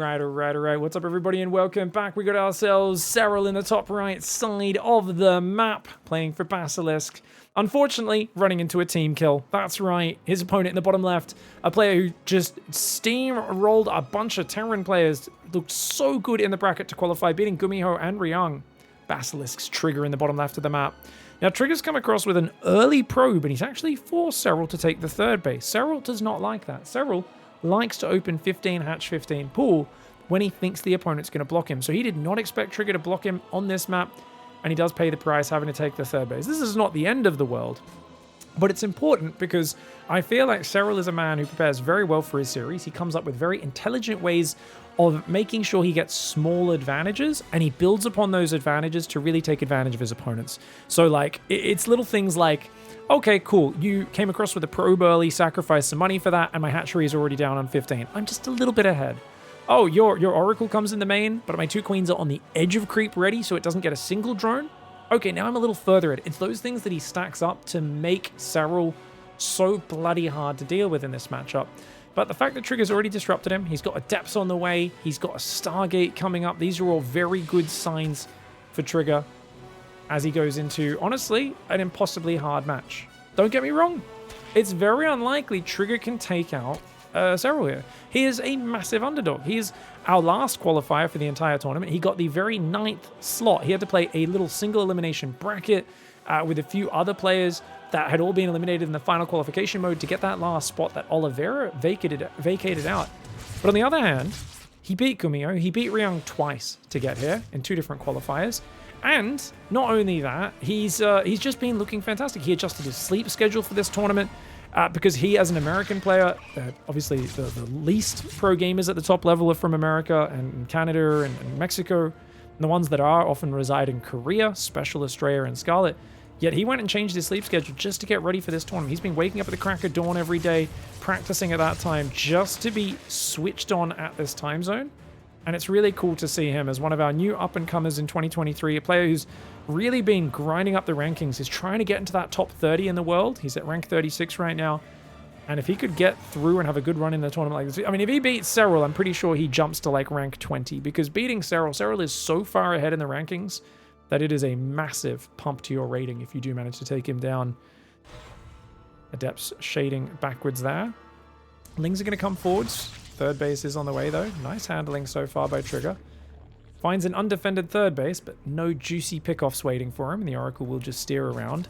Alright. What's up, everybody, and welcome back. We got ourselves SERRAL in the top right side of the map, playing for Basilisk. Unfortunately, running into a team kill. That's right, his opponent in the bottom left, a player who just steamrolled a bunch of Terran players, looked so good in the bracket to qualify, beating Gumiho and Ryung. Basilisk's Trigger in the bottom left of the map. Now, Trigger's come across with an early probe, and he's actually forced SERRAL to take the third base. SERRAL does not like that. SERRAL likes to open 15 hatch 15 pool when he thinks the opponent's going to block him. So he did not expect Trigger to block him on this map, and he does pay the price having to take the third base. This is not the end of the world, but it's important because I feel like SERRAL is a man who prepares very well for his series. He comes up with very intelligent ways of making sure he gets small advantages, and he builds upon those advantages to really take advantage of his opponents. So like, it's little things like, okay, cool, you came across with a probe early, sacrificed some money for that, and my hatchery is already down on 15. I'm just a little bit ahead. Oh, your Oracle comes in the main, but my two queens are on the edge of creep ready, so it doesn't get a single drone. Okay, now I'm a little further ahead. It's those things that he stacks up to make SERRAL so bloody hard to deal with in this matchup. But the fact that Trigger's already disrupted him, he's got a Depths on the way, he's got a Stargate coming up. These are all very good signs for Trigger as he goes into, honestly, an impossibly hard match. Don't get me wrong, it's very unlikely Trigger can take out SERRAL here. He is a massive underdog. He is our last qualifier for the entire tournament. He got the very 9th slot. He had to play a little single elimination bracket with a few other players that had all been eliminated in the final qualification mode to get that last spot that Oliveira vacated out. But on the other hand, he beat Gumiho, he beat Ryung twice to get here in 2 different qualifiers. And not only that, he's just been looking fantastic. He adjusted his sleep schedule for this tournament because he, as an American player, obviously the least pro gamers at the top level are from America and Canada and Mexico. And the ones that are often reside in Korea, Special, Australia, and Scarlet. Yet he went and changed his sleep schedule just to get ready for this tournament. He's been waking up at the crack of dawn every day, practicing at that time just to be switched on at this time zone. And it's really cool to see him as one of our new up-and-comers in 2023, a player who's really been grinding up the rankings. He's trying to get into that top 30 in the world. He's at rank 36 right now. And if he could get through and have a good run in the tournament like this, I mean, if he beats SERRAL, I'm pretty sure he jumps to like rank 20, because beating SERRAL is so far ahead in the rankings that it is a massive pump to your rating if you do manage to take him down. Adepts shading backwards there. Lings are going to come forwards. Third base is on the way, though. Nice handling so far by Trigger. Finds an undefended third base, but no juicy pickoffs waiting for him, and the Oracle will just steer around.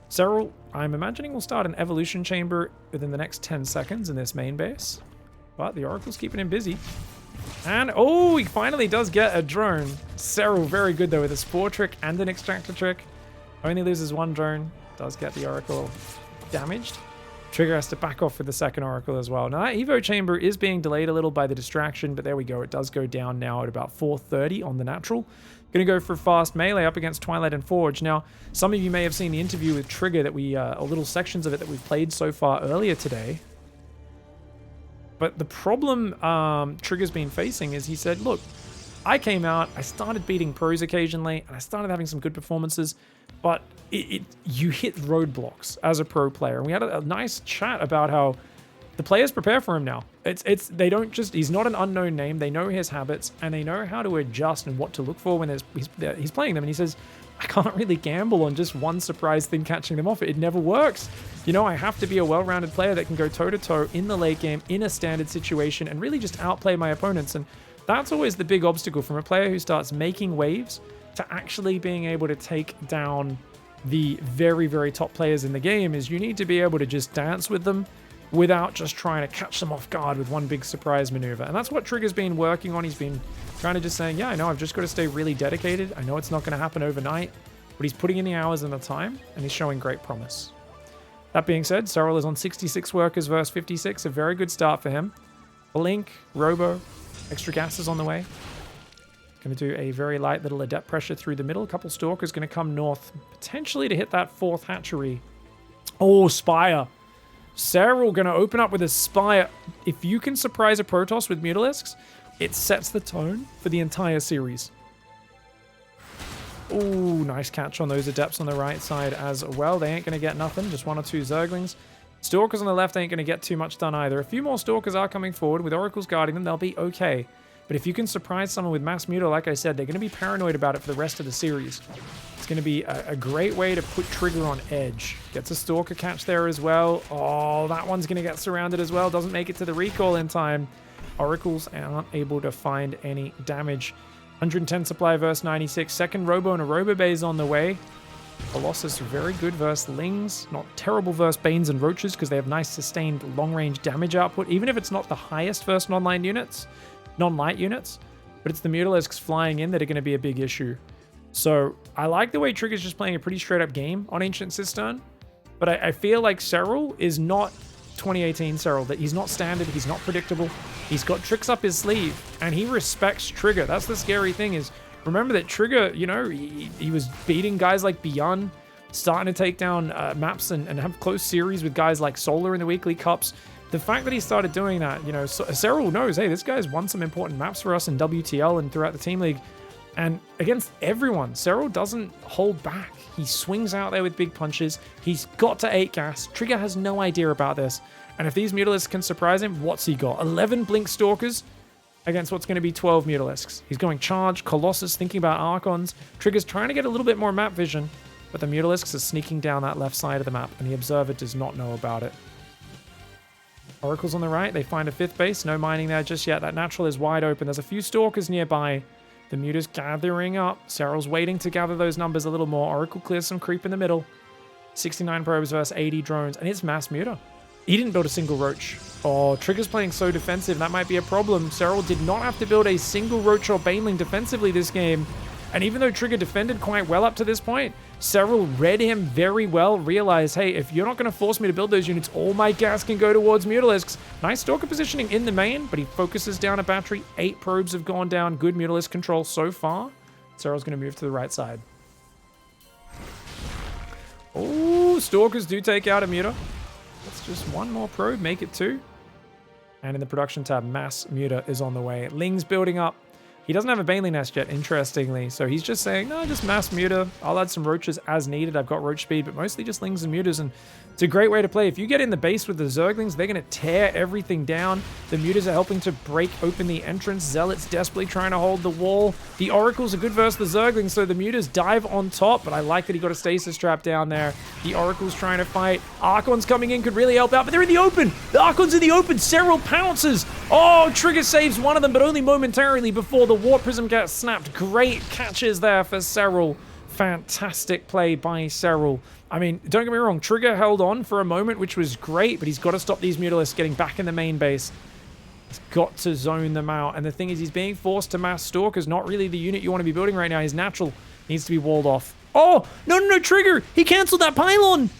SERRAL, I'm imagining, will start an evolution chamber within the next 10 seconds in this main base. But the Oracle's keeping him busy. And, oh, he finally does get a drone. SERRAL very good, though, with a Spore trick and an Extractor trick. Only loses 1 drone. Does get the Oracle damaged. Trigger has to back off with the second Oracle as well. Now, that Evo chamber is being delayed a little by the distraction, but there we go. It does go down now at about 4:30 on the natural. Going to go for fast melee up against Twilight and Forge. Now, some of you may have seen the interview with Trigger that we, or little sections of it that we've played so far earlier today. But the problem Trigger's been facing is he said, look, I came out, I started beating pros occasionally, and I started having some good performances, but you hit roadblocks as a pro player. And we had a nice chat about how the players prepare for him now. They don't just, he's not an unknown name. They know his habits, and they know how to adjust and what to look for when he's playing them. And he says, I can't really gamble on just one surprise thing catching them off. It never works. You know, I have to be a well-rounded player that can go toe-to-toe in the late game, in a standard situation, and really just outplay my opponents. And that's always the big obstacle from a player who starts making waves to actually being able to take down the very, very top players in the game, is you need to be able to just dance with them without just trying to catch them off guard with one big surprise maneuver. And that's what Trigger's been working on. He's been trying to just saying, yeah, I know I've just got to stay really dedicated. I know it's not going to happen overnight, but he's putting in the hours and the time, and he's showing great promise. That being said, SERRAL is on 66 workers versus 56, a very good start for him. Blink, Robo, extra gas is on the way. Going to do a very light little adept pressure through the middle. A couple Stalkers going to come north, potentially to hit that 4th hatchery. Oh, Spire. SERRAL going to open up with a Spire. If you can surprise a Protoss with Mutalisks, it sets the tone for the entire series. Oh, nice catch on those Adepts on the right side as well. They ain't going to get nothing, just 1 or 2 Zerglings. Stalkers on the left ain't going to get too much done either. A few more Stalkers are coming forward. With Oracles guarding them, they'll be okay. But if you can surprise someone with mass Muta, like I said, they're going to be paranoid about it for the rest of the series. It's going to be a great way to put Trigger on edge. Gets a Stalker catch there as well. Oh, that one's going to get surrounded as well. Doesn't make it to the recall in time. Oracles aren't able to find any damage. 110 supply versus 96. Second Robo and a Robo Bay is on the way. Colossus very good versus Lings. Not terrible versus Banes and Roaches because they have nice sustained long-range damage output, even if it's not the highest versus non-light units. But it's the Mutalisks flying in that are going to be a big issue. So I like the way Trigger's just playing a pretty straight-up game on Ancient Cistern, but I feel like SERRAL is not 2018 SERRAL, that he's not standard, he's not predictable, he's got tricks up his sleeve, and he respects Trigger. That's the scary thing is, remember that Trigger, you know, he was beating guys like Beyond, starting to take down maps and have close series with guys like Solar in the weekly cups. The fact that he started doing that, you know, SERRAL knows, hey, this guy's won some important maps for us in WTL and throughout the Team League. And against everyone, SERRAL doesn't hold back. He swings out there with big punches. He's got to 8 gas. Trigger has no idea about this. And if these Mutalisks can surprise him, what's he got? 11 Blink Stalkers against what's going to be 12 Mutalisks. He's going Charge, Colossus, thinking about Archons. Trigger's trying to get a little bit more map vision, but the Mutalisks are sneaking down that left side of the map, and the Observer does not know about it. Oracles on the right. They find a 5th base. No mining there just yet. That natural is wide open. There's a few Stalkers nearby. The Muta's gathering up. SERRAL's waiting to gather those numbers a little more. Oracle clears some creep in the middle. 69 probes versus 80 drones. And it's mass Muta. He didn't build a single Roach. Oh, Trigger's playing so defensive. That might be a problem. SERRAL did not have to build a single Roach or Baneling defensively this game. And even though Trigger defended quite well up to this point, SERRAL read him very well, realized, hey, if you're not going to force me to build those units, all my gas can go towards Mutalisks. Nice Stalker positioning in the main, but he focuses down a battery. 8 probes have gone down. Good Mutalisk control so far. SERRAL's going to move to the right side. Oh, Stalkers do take out a Muta. That's just one more probe, make it 2. And in the production tab, mass Muta is on the way. Ling's building up. He doesn't have a Baneling nest yet, interestingly. So he's just saying, no, just mass Muta. I'll add some Roaches as needed. I've got Roach speed, but mostly just Lings and Mutas. And it's a great way to play. If you get in the base with the Zerglings, they're going to tear everything down. The Mutas are helping to break open the entrance. Zealot's desperately trying to hold the wall. The Oracles are good versus the Zerglings, so the Mutas dive on top. But I like that he got a stasis trap down there. The Oracle's trying to fight. Archons coming in could really help out, but they're in the open. The Archons in the open. SERRAL pounces. Oh, Trigger saves one of them, but only momentarily before the Warp Prism gets snapped. Great catches there for SERRAL. Fantastic play by SERRAL. I mean, don't get me wrong, Trigger held on for a moment, which was great, but he's got to stop these Mutalisks getting back in the main base. He's got to zone them out. And the thing is, he's being forced to mass Stalkers, not really the unit you want to be building right now. His natural needs to be walled off. Oh, no, Trigger! He canceled that pylon!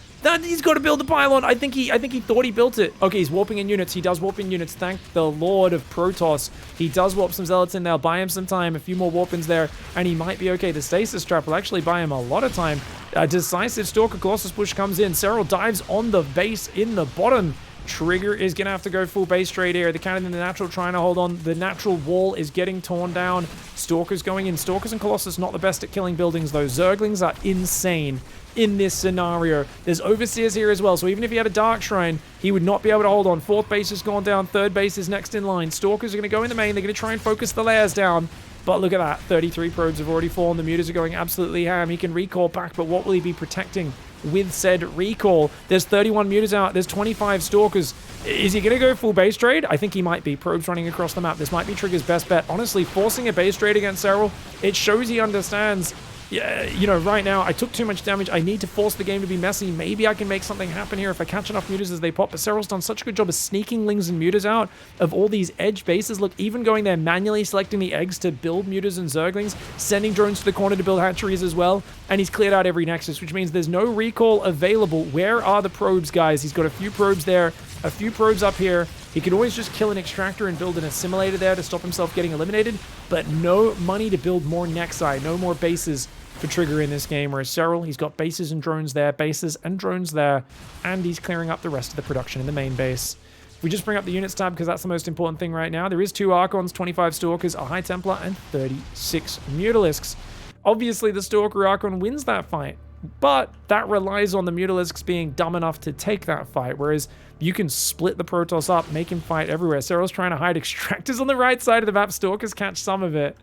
He's got to build the pylon. I think he thought he built it. Okay, he's warping in units. He does warp in units. Thank the Lord of Protoss. He does warp some Zealots in there. Buy him some time. A few more warp-ins there, and he might be okay. The Stasis Trap will actually buy him a lot of time. A decisive Stalker Colossus push comes in. SERRAL dives on the base in the bottom. Trigger is going to have to go full base trade here. The cannon and the natural trying to hold on. The natural wall is getting torn down. Stalkers going in. Stalkers and Colossus not the best at killing buildings, though. Zerglings are insane in this scenario. There's Overseers here as well, so even if he had a Dark Shrine, he would not be able to hold on. 4th base has gone down. 3rd base is next in line. Stalkers are going to go in the main. They're going to try and focus the layers down. But look at that. 33 probes have already fallen. The Mutas are going absolutely ham. He can recall back, but what will he be protecting with said recall? There's 31 Mutas out. There's 25 Stalkers. Is he going to go full base trade? I think he might be. Probes running across the map. This might be Trigger's best bet. Honestly, forcing a base trade against SERRAL, it shows he understands. Yeah, you know, right now, I took too much damage. I need to force the game to be messy. Maybe I can make something happen here if I catch enough Mutas as they pop. But SERRAL's done such a good job of sneaking Lings and Mutas out of all these edge bases. Look, even going there, manually selecting the eggs to build Mutas and Zerglings, sending drones to the corner to build hatcheries as well. And he's cleared out every Nexus, which means there's no recall available. Where are the probes, guys? He's got a few probes there, a few probes up here. He could always just kill an extractor and build an assimilator there to stop himself getting eliminated, but no money to build more Nexi, no more bases for Trigger in this game, whereas SERRAL, he's got bases and drones there, bases and drones there, and he's clearing up the rest of the production in the main base. If we just bring up the units tab, because that's the most important thing right now, there is 2 Archons, 25 Stalkers, a High Templar, and 36 Mutalisks. Obviously, the Stalker Archon wins that fight But that relies on the Mutalisks being dumb enough to take that fight, whereas you can split the Protoss up, make him fight everywhere. Serral's trying to hide Extractors on the right side of the map. Stalkers catch some of it.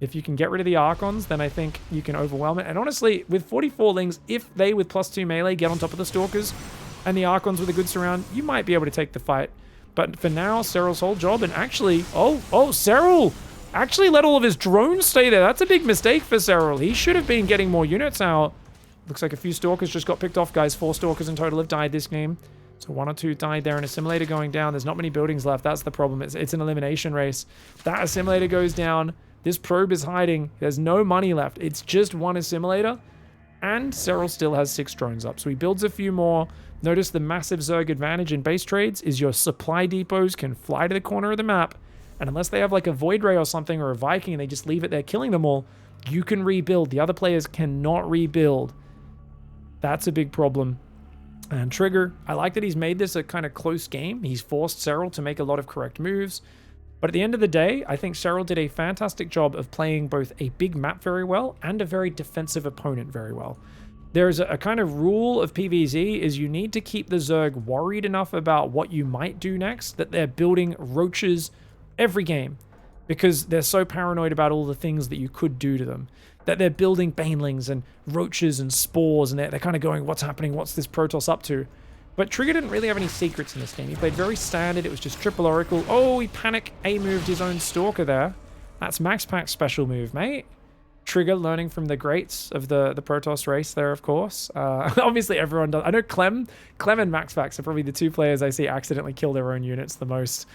If you can get rid of the Archons, then I think you can overwhelm it. And honestly, with 44 Lings, if they with +2 melee get on top of the Stalkers and the Archons with a good surround, you might be able to take the fight. But for now, Serral's whole job, and actually, oh, Serral actually let all of his drones stay there. That's a big mistake for Serral. He should have been getting more units out. Looks like a few Stalkers just got picked off, guys. 4 Stalkers in total have died this game. So 1 or 2 died there. An Assimilator going down. There's not many buildings left. That's the problem. It's an elimination race. That Assimilator goes down. This probe is hiding. There's no money left. It's just 1 Assimilator. And Serral still has 6 drones up. So he builds a few more. Notice the massive Zerg advantage in base trades is your supply depots can fly to the corner of the map. And unless they have like a Void Ray or something or a Viking and they just leave it there killing them all, you can rebuild. The other players cannot rebuild. That's a big problem. And Trigger, I like that he's made this a kind of close game. He's forced Serral to make a lot of correct moves. But at the end of the day, I think Serral did a fantastic job of playing both a big map very well and a very defensive opponent very well. There's a kind of rule of PvZ is you need to keep the Zerg worried enough about what you might do next that they're building roaches every game because they're so paranoid about all the things that you could do to them that they're building banelings and roaches and spores and they're kind of going, what's happening? What's this Protoss up to? But Trigger didn't really have any secrets in this game. He played very standard. It was just triple Oracle. Oh, he panic A-moved his own Stalker there. That's Max Pack's special move, mate. Trigger learning from the greats of the Protoss race there, of course. Obviously, everyone does. I know Clem and Max Pack are probably the 2 players I see accidentally kill their own units the most.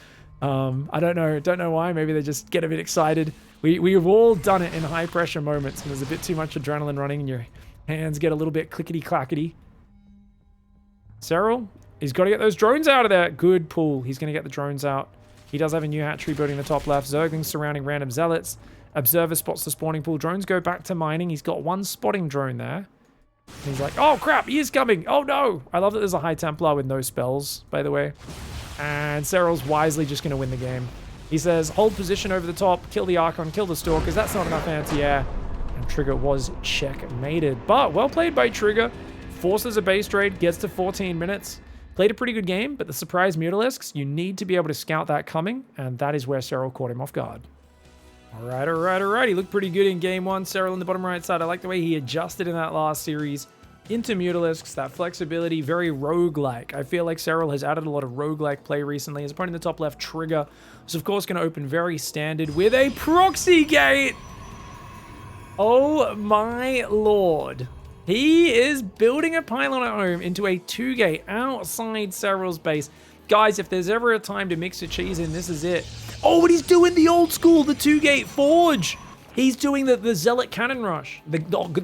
I don't know why. Maybe they just get a bit excited. We've all done it in high pressure moments when there's a bit too much adrenaline running and your hands get a little bit clickety clackety. Serral, he's got to get those drones out of there. Good pull. He's going to get the drones out. He does have a new hatchery building the top left. Zerglings surrounding random zealots. Observer spots the spawning pool. Drones go back to mining. He's got 1 spotting drone there. And he's like, oh crap, he is coming. Oh no. I love that there's a High Templar with no spells, by the way. And Serral's wisely just going to win the game. He says, hold position over the top, kill the Archon, kill the Stalkers. That's not enough anti-air. And Trigger was checkmated. But well played by Trigger. Forces a base trade, gets to 14 minutes. Played a pretty good game, but the surprise Mutalisks, you need to be able to scout that coming, and that is where Serral caught him off guard. All right. He looked pretty good in game 1. Serral on the bottom right side. I like the way he adjusted in that last series into Mutalisks, that flexibility, very roguelike. I feel like Serral has added a lot of roguelike play recently. His opponent in the top left, Trigger, is of course going to open very standard with a proxy gate. Oh my lord. He is building a pylon at home into a 2-gate outside Serral's base. Guys, if there's ever a time to mix a cheese in, this is it. Oh, but he's doing the old school, the 2-gate forge. He's doing the Zealot Cannon Rush. The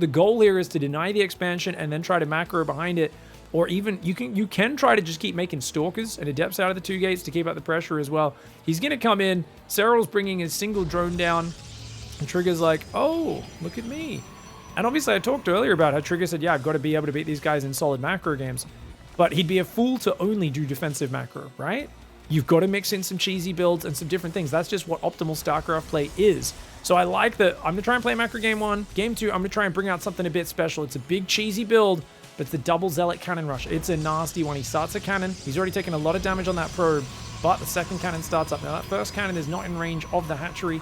goal here is to deny the expansion and then try to macro behind it. Or even, you can try to just keep making Stalkers and Adepts out of the 2 gates to keep up the pressure as well. He's going to come in. Serral's bringing his single drone down. And Trigger's like, oh, look at me. And obviously, I talked earlier about how Trigger said, yeah, I've got to be able to beat these guys in solid macro games. But he'd be a fool to only do defensive macro, right? You've got to mix in some cheesy builds and some different things. That's just what optimal StarCraft play is. So I like that. I'm going to try and play macro game 1. Game 2, I'm going to try and bring out something a bit special. It's a big cheesy build, but it's the double Zealot Cannon Rush. It's a nasty one. He starts a cannon. He's already taken a lot of damage on that probe, but the second cannon starts up. Now, that first cannon is not in range of the hatchery.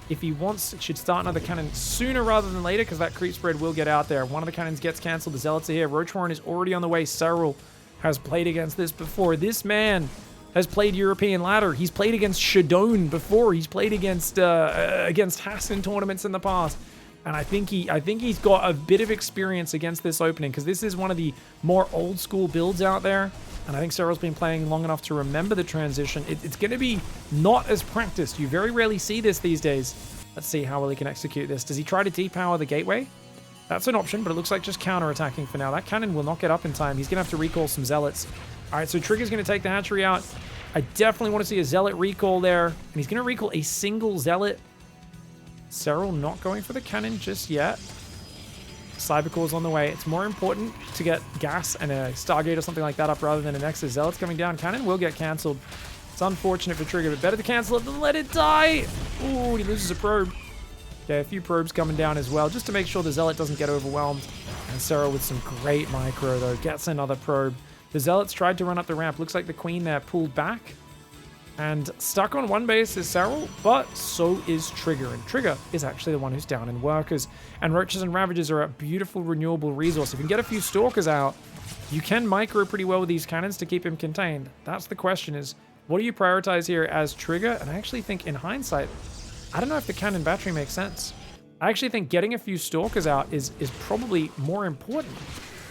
If he wants, it should start another cannon sooner rather than later because that creep spread will get out there. One of the cannons gets cancelled. The Zealots are here. Roach-Queen is already on the way. Serral has played against this before. This man has played European ladder. He's played against Shadone before. He's played against Haas in tournaments in the past. And I think he's got a bit of experience against this opening because this is one of the more old school builds out there. And I think Serral's been playing long enough to remember the transition. It's going to be not as practiced. You very rarely see this these days. Let's see how well he can execute this. Does he try to depower the gateway? That's an option, but it looks like just counter-attacking for now. That cannon will not get up in time. He's going to have to recall some Zealots. All right, so Trigger's going to take the hatchery out. I definitely want to see a Zealot recall there. And he's going to recall a single Zealot. Serral not going for the cannon just yet. Cybercore's on the way. It's more important to get gas and a Stargate or something like that up rather than an Nexus. Zealot's coming down. Cannon will get cancelled. It's unfortunate for Trigger, but better to cancel it than let it die. Ooh, he loses a probe. Okay, a few probes coming down as well, just to make sure the Zealot doesn't get overwhelmed. And SERRAL with some great micro, though. Gets another probe. The Zealots tried to run up the ramp. Looks like the Queen there pulled back. And stuck on one base is SERRAL, but so is Trigger. And Trigger is actually the one who's down in workers. And Roaches and Ravagers are a beautiful renewable resource. If you can get a few Stalkers out, you can micro pretty well with these cannons to keep him contained. That's the question is, what do you prioritize here as Trigger? And I actually think in hindsight, I don't know if the cannon battery makes sense. I actually think getting a few Stalkers out is probably more important.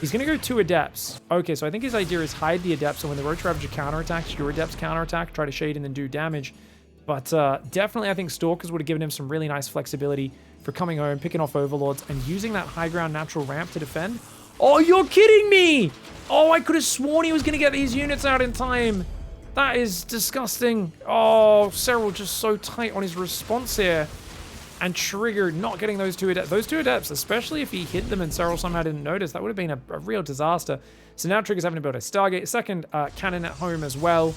He's going to go 2 Adepts. Okay, so I think his idea is hide the Adepts, so when the Roach Ravager counterattacks, your Adepts counterattack, try to shade and then do damage. But definitely I think Stalkers would have given him some really nice flexibility for coming home, picking off Overlords, and using that high ground natural ramp to defend. Oh, you're kidding me! Oh, I could have sworn he was going to get these units out in time. That is disgusting. Oh, SERRAL just so tight on his response here. And Trigger not getting those 2 Adepts. Those 2 Adepts, especially if he hit them and SERRAL somehow didn't notice, that would have been a real disaster. So now Trigger's having to build a Stargate, second cannon at home as well.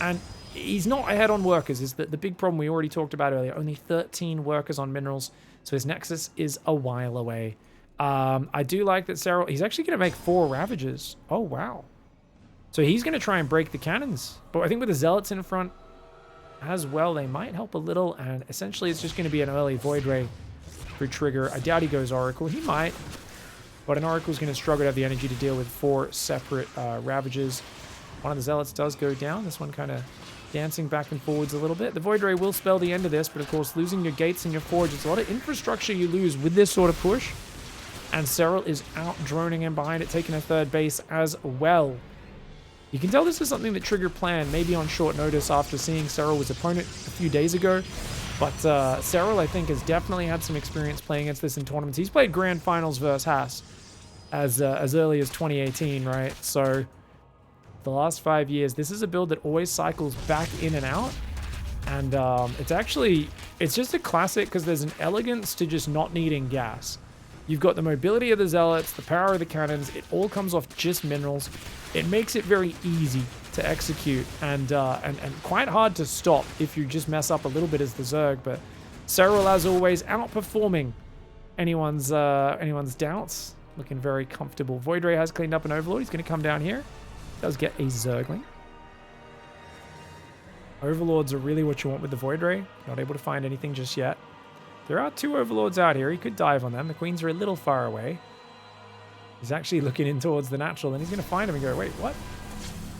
And he's not ahead on workers, is the big problem we already talked about earlier. Only 13 workers on minerals, so his Nexus is a while away. I do like that SERRAL, he's actually going to make 4 Ravagers. Oh, wow. So he's going to try and break the cannons. But I think with the Zealots in front as well, they might help a little. And essentially, it's just going to be an early Void Ray for Trigger. I doubt he goes Oracle. He might. But an Oracle's going to struggle to have the energy to deal with 4 separate Ravagers. One of the Zealots does go down. This one kind of dancing back and forwards a little bit. The Void Ray will spell the end of this. But of course, losing your gates and your forge, it's a lot of infrastructure you lose with this sort of push. And SERRAL is out droning in behind it, taking a 3rd base as well. You can tell this is something that Trigger planned, maybe on short notice after seeing SERRAL's opponent a few days ago. But SERRAL, I think, has definitely had some experience playing against this in tournaments. He's played Grand Finals versus Haas as early as 2018, right? So the last 5 years, this is a build that always cycles back in and out. And it's just a classic because there's an elegance to just not needing gas. You've got the mobility of the Zealots, the power of the cannons. It all comes off just minerals. It makes it very easy to execute and quite hard to stop if you just mess up a little bit as the Zerg. But SERRAL, as always, outperforming anyone's doubts. Looking very comfortable. Void Ray has cleaned up an Overlord. He's going to come down here. Does get a Zergling. Overlords are really what you want with the Void Ray. Not able to find anything just yet. There are 2 Overlords out here. He could dive on them. The Queens are a little far away. He's actually looking in towards the natural, and he's going to find him and go, wait, what?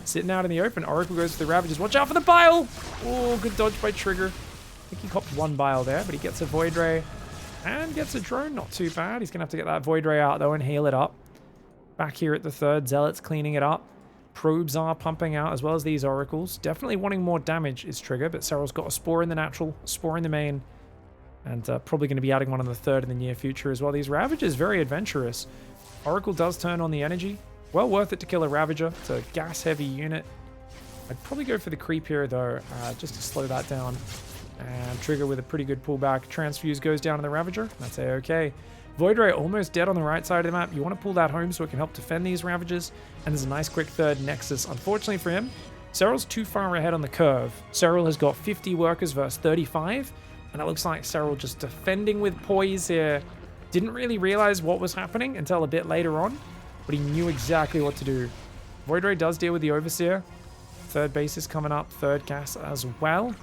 Sitting out in the open. Oracle goes to the Ravagers. Watch out for the Bile! Oh, good dodge by Trigger. I think he copped 1 Bile there, but he gets a Void Ray and gets a drone. Not too bad. He's going to have to get that Void Ray out, though, and heal it up. Back here at the 3rd, Zealots cleaning it up. Probes are pumping out, as well as these Oracles. Definitely wanting more damage is Trigger, but SERRAL's got a Spore in the natural, Spore in the main. And probably going to be adding one on the 3rd in the near future as well. These Ravagers, very adventurous. Oracle does turn on the energy. Well worth it to kill a Ravager. It's a gas-heavy unit. I'd probably go for the creep here, though, just to slow that down. And Trigger with a pretty good pullback. Transfuse goes down on the Ravager. That's A-okay. Void Ray almost dead on the right side of the map. You want to pull that home so it can help defend these Ravagers. And there's a nice quick 3rd Nexus. Unfortunately for him, SERRAL's too far ahead on the curve. SERRAL has got 50 workers versus 35. And it looks like SERRAL just defending with poise here. Didn't really realize what was happening until a bit later on, but he knew exactly what to do. Void Ray does deal with the Overseer. 3rd base is coming up, 3rd gas as well.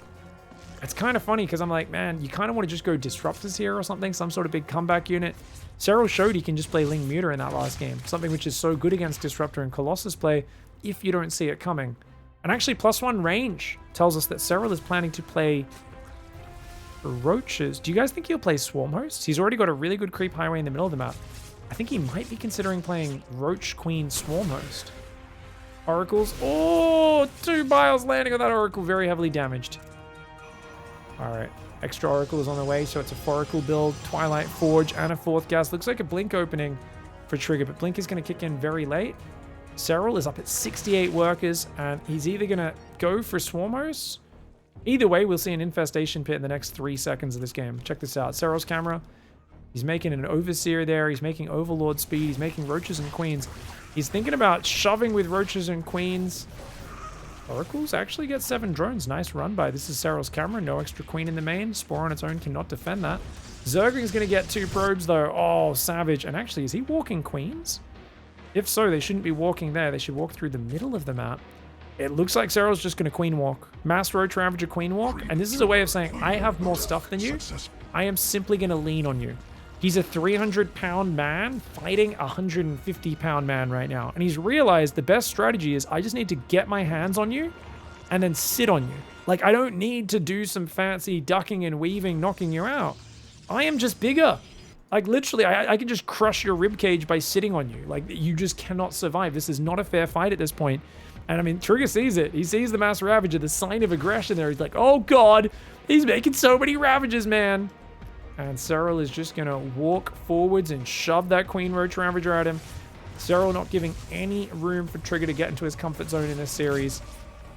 It's kind of funny because I'm like, man, you kind of want to just go Disruptors here or something, some sort of big comeback unit. SERRAL showed he can just play Ling Muta in that last game, something which is so good against Disruptor and Colossus play if you don't see it coming. And actually, +1 range tells us that SERRAL is planning to play Roaches. Do you guys think he'll play Swarm Hosts? He's already got a really good creep highway in the middle of the map. I think he might be considering playing Roach-Queen Swarm Host. Oracles. Oh, 2 Biles landing on that Oracle. Very heavily damaged. Alright. Extra Oracle is on the way, so it's a Foracle build. Twilight Forge and a 4th gas. Looks like a Blink opening for Trigger, but Blink is going to kick in very late. SERRAL is up at 68 workers, and he's either going to go for Swarm Hosts. Either way, we'll see an Infestation Pit in the next 3 seconds of this game. Check this out. SERRAL's camera. He's making an Overseer there. He's making Overlord speed. He's making Roaches and Queens. He's thinking about shoving with Roaches and Queens. Oracles actually get 7 drones. Nice run by. This is SERRAL's camera. No extra queen in the main. Spore on its own cannot defend that. Zergling's going to get 2 probes, though. Oh, savage. And actually, is he walking queens? If so, they shouldn't be walking there. They should walk through the middle of the map. It looks like SERRAL's just going to queen walk. Mass Roach Ravager queen walk. And this is a way of saying, I have more stuff than you. I am simply going to lean on you. He's a 300-pound man fighting a 150-pound man right now. And he's realized the best strategy is I just need to get my hands on you and then sit on you. Like, I don't need to do some fancy ducking and weaving, knocking you out. I am just bigger. Like, literally, I can just crush your ribcage by sitting on you. Like, you just cannot survive. This is not a fair fight at this point. And, I mean, Trigger sees it. He sees the Mass Ravager, the sign of aggression there. He's like, oh, God, he's making so many Ravages, man. And SERRAL is just going to walk forwards and shove that Queen Roach Ravager at him. SERRAL not giving any room for Trigger to get into his comfort zone in this series.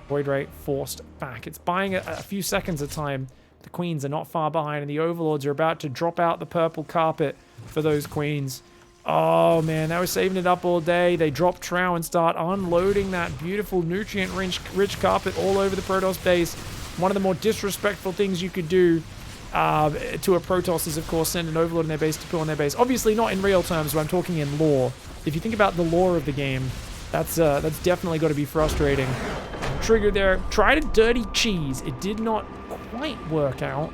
Void Ray forced back. It's buying a few seconds of time. The queens are not far behind, and the overlords are about to drop out the purple carpet for those queens. Oh, man, they were saving it up all day. They drop Trow and start unloading that beautiful nutrient-rich carpet all over the Protoss base. One of the more disrespectful things you could do to a Protoss is, of course, send an overlord in their base to pull on their base. Obviously, not in real terms, but I'm talking in lore. If you think about the lore of the game, that's definitely got to be frustrating. Trigger there. Tried a dirty cheese. It did not quite work out.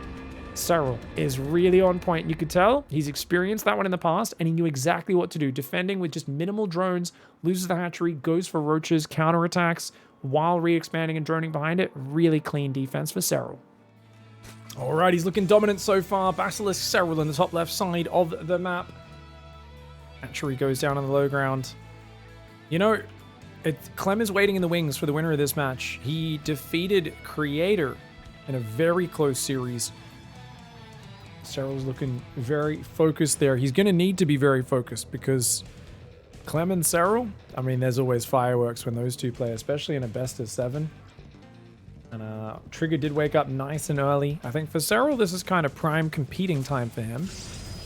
SERRAL is really on point. You could tell he's experienced that one in the past, and he knew exactly what to do. Defending with just minimal drones, loses the hatchery, goes for roaches, counterattacks, while re-expanding and droning behind it. Really clean defense for SERRAL. All right, he's looking dominant so far. Basilisk SERRAL in the top left side of the map. Hatchery goes down on the low ground. You know, Clem is waiting in the wings for the winner of this match. He defeated Creator in a very close series. SERRAL's looking very focused there. He's going to need to be very focused because Clem and SERRAL, I mean, there's always fireworks when those two play, especially in a best of 7. And Trigger did wake up nice and early. I think for SERRAL, this is kind of prime competing time for him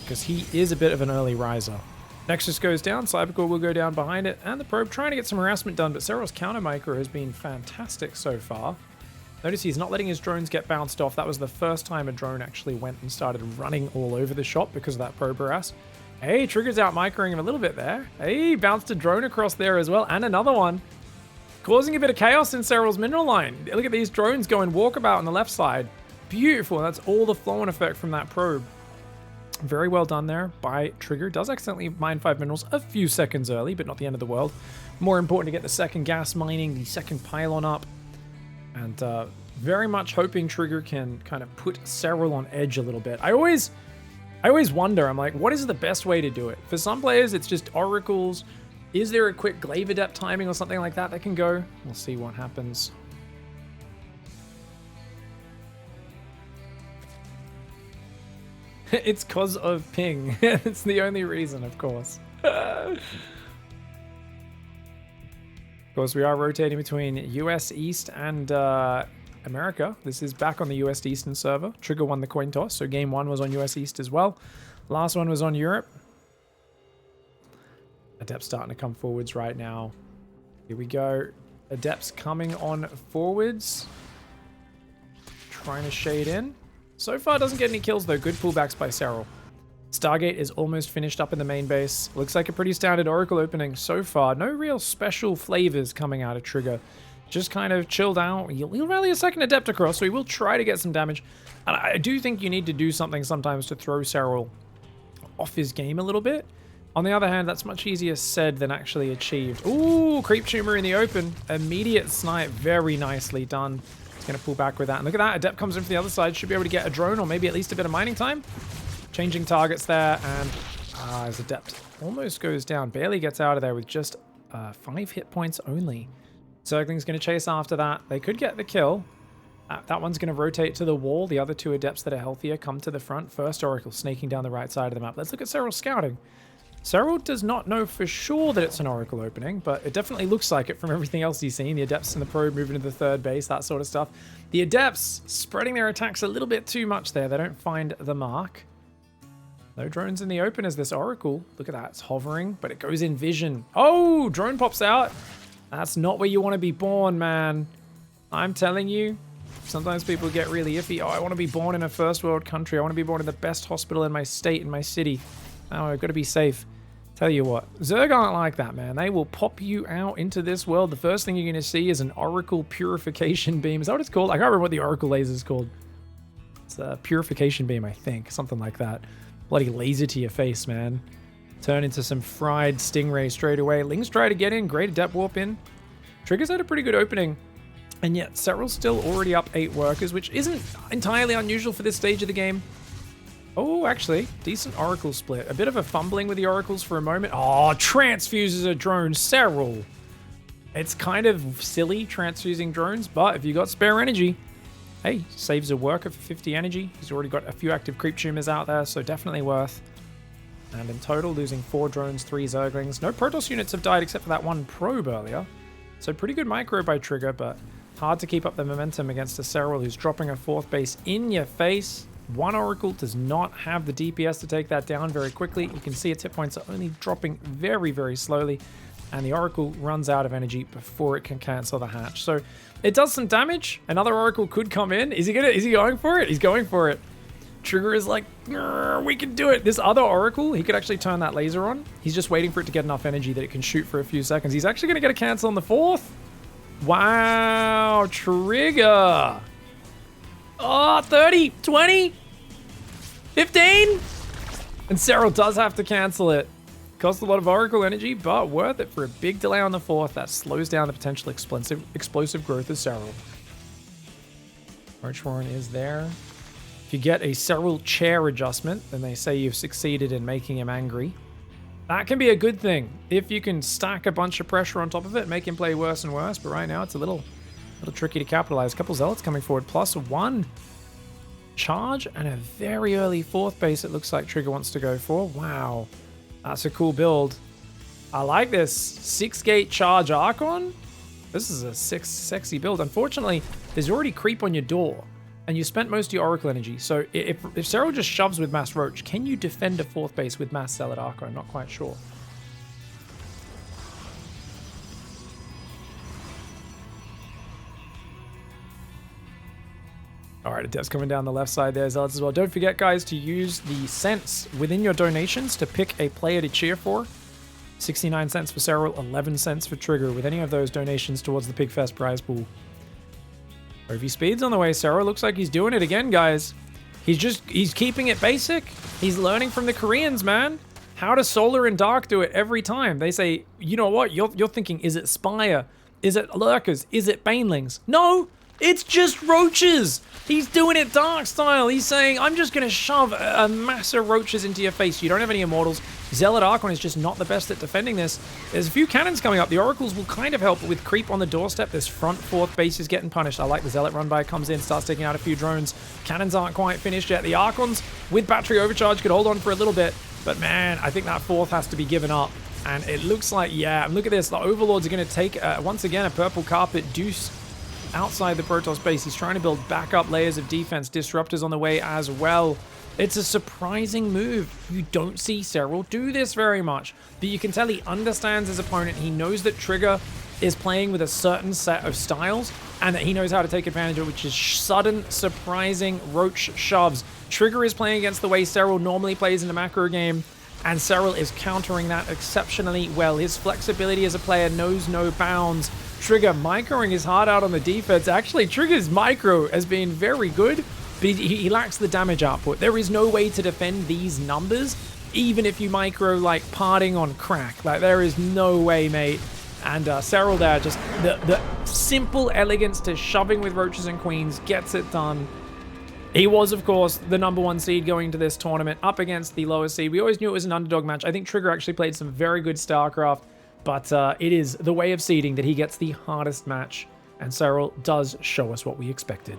because he is a bit of an early riser. Nexus goes down, Cybercore will go down behind it, and the probe trying to get some harassment done, but SERRAL's counter micro has been fantastic so far. Notice he's not letting his drones get bounced off. That was the first time a drone actually went and started running all over the shop because of that probe harass. Hey, Trigger's out microing him a little bit there. Hey, bounced a drone across there as well, and another one. Causing a bit of chaos in SERRAL's mineral line. Look at these drones going walkabout on the left side. Beautiful. That's all the flow-on effect from that probe. Very well done there by Trigger. Does accidentally mine 5 minerals a few seconds early, but not the end of the world. More important to get the second gas mining, the second pylon up. And very much hoping Trigger can kind of put SERRAL on edge a little bit. I always wonder, I'm like, what is the best way to do it? For some players, it's just oracles. Is there a quick glaive adept timing or something like that that can go? We'll see what happens. It's cause of ping. It's the only reason, of course. Of course, we are rotating between US East and America. This is back on the US Eastern server. Trigger won the coin toss, so game 1 was on US East as well. Last one was on Europe. Adept's starting to come forwards right now. Here we go. Adept's coming on forwards. Trying to shade in. So far doesn't get any kills though. Good pullbacks by SERRAL. Stargate is almost finished up in the main base. Looks like a pretty standard Oracle opening so far. No real special flavors coming out of Trigger. Just kind of chilled out. He'll rally a second Adept across, so he will try to get some damage. And I do think you need to do something sometimes to throw SERRAL off his game a little bit. On the other hand, that's much easier said than actually achieved. Ooh, Creep Tumor in the open. Immediate snipe. Very nicely done. He's going to pull back with that. And look at that. Adept comes in from the other side. Should be able to get a drone or maybe at least a bit of mining time. Changing targets there. And his Adept almost goes down. Barely gets out of there with just 5 hit points only. Zergling's going to chase after that. They could get the kill. That one's going to rotate to the wall. The other 2 Adepts that are healthier come to the front. First Oracle snaking down the right side of the map. Let's look at SERRAL scouting. SERRAL does not know for sure that it's an Oracle opening, but it definitely looks like it from everything else he's seen. The Adepts and the probe moving to the third base, that sort of stuff. The Adepts spreading their attacks a little bit too much there. They don't find the mark. No drones in the open as this Oracle. Look at that. It's hovering, but it goes in vision. Oh, drone pops out. That's not where you want to be born, man. I'm telling you, sometimes people get really iffy. Oh, I want to be born in a first world country. I want to be born in the best hospital in my state, in my city. Oh, I've got to be safe. Tell you what, Zerg aren't like that, man. They will pop you out into this world. The first thing you're going to see is an Oracle Purification Beam. Is that what it's called? I can't remember what the Oracle laser is called. It's a Purification Beam, I think. Something like that. Bloody laser to your face, man. Turn into some fried Stingray straight away. Lings try to get in. Great Adept Warp in. Trigger's had a pretty good opening. And yet, Serral's still already up 8 workers, which isn't entirely unusual for this stage of the game. Oh, actually, decent Oracle split. A bit of a fumbling with the Oracles for a moment. Oh, transfuses a drone. Serral. It's kind of silly transfusing drones, but if you got spare energy, hey, saves a worker for 50 energy. He's already got a few active creep tumors out there, so definitely worth. And in total, losing 4 drones, 3 Zerglings. No Protoss units have died except for that one probe earlier. So pretty good micro by Trigger, but hard to keep up the momentum against a Serral who's dropping a 4th base in your face. One Oracle does not have the DPS to take that down very quickly. You can see its hit points are only dropping very, very slowly. And the Oracle runs out of energy before it can cancel the hatch. So it does some damage. Another Oracle could come in. Is he going for it? He's going for it. Trigger is like, we can do it. This other Oracle, he could actually turn that laser on. He's just waiting for it to get enough energy that it can shoot for a few seconds. He's actually going to get a cancel on the 4th. Wow, Trigger. Oh, 30, 20, 15. And Serral does have to cancel it. Costs a lot of Oracle energy, but worth it for a big delay on the 4th. That slows down the potential explosive growth of Serral. Roach-Queen is there. If you get a Serral chair adjustment, then they say you've succeeded in making him angry. That can be a good thing if you can stack a bunch of pressure on top of it, make him play worse and worse. But right now, it's a little tricky to capitalize. A couple Zealots coming forward, plus 1 charge and a very early 4th base it looks like Trigger wants to go for. Wow, that's a cool build. I like this 6-gate charge Archon. This is a sexy build. Unfortunately, there's already creep on your door and you spent most of your Oracle energy. So if Serral just shoves with Mass Roach, can you defend a 4th base with Mass Zealot Archon? I'm not quite sure. All right, Adept's coming down the left side there, Zealots as well. Don't forget, guys, to use the cents within your donations to pick a player to cheer for. 69 cents for Serral, 11 cents for Trigger, with any of those donations towards the PiGFest prize pool. OV Speed's on the way. Serral looks like he's doing it again, guys. He's keeping it basic. He's learning from the Koreans, man. How does Solar and Dark do it every time? They say, you know what? You're thinking, is it Spire? Is it Lurkers? Is it Banelings? No! It's just roaches. He's doing it dark style. He's saying, I'm just going to shove a mass of roaches into your face. You don't have any immortals. Zealot Archon is just not the best at defending this. There's a few cannons coming up. The Oracles will kind of help with creep on the doorstep. This front 4th base is getting punished. I like the Zealot run by. Comes in, starts taking out a few drones. Cannons aren't quite finished yet. The Archons with battery overcharge could hold on for a little bit. But man, I think that 4th has to be given up. And it looks like, yeah, look at this. The Overlords are going to take, once again, a purple carpet deuce outside the Protoss base. He's trying to build backup layers of defense. Disruptors on the way as well. It's a surprising move. You don't see Serral do this very much, but you can tell he understands his opponent. He knows that Trigger is playing with a certain set of styles and that he knows how to take advantage of, which is sudden, surprising Roach shoves. Trigger is playing against the way Serral normally plays in a macro game, and Serral is countering that exceptionally well. His flexibility as a player knows no bounds. Trigger microing his heart out on the defense. Actually, Trigger's micro has been very good, but he lacks the damage output. There is no way to defend these numbers, even if you micro like parting on crack. Like, there is no way, mate. And Serral there, just the simple elegance to shoving with Roaches and Queens gets it done. He was, of course, the #1 seed going to this tournament, up against the lowest seed. We always knew it was an underdog match. I think Trigger actually played some very good StarCraft, but it is the way of seeding that he gets the hardest match, and Serral does show us what we expected.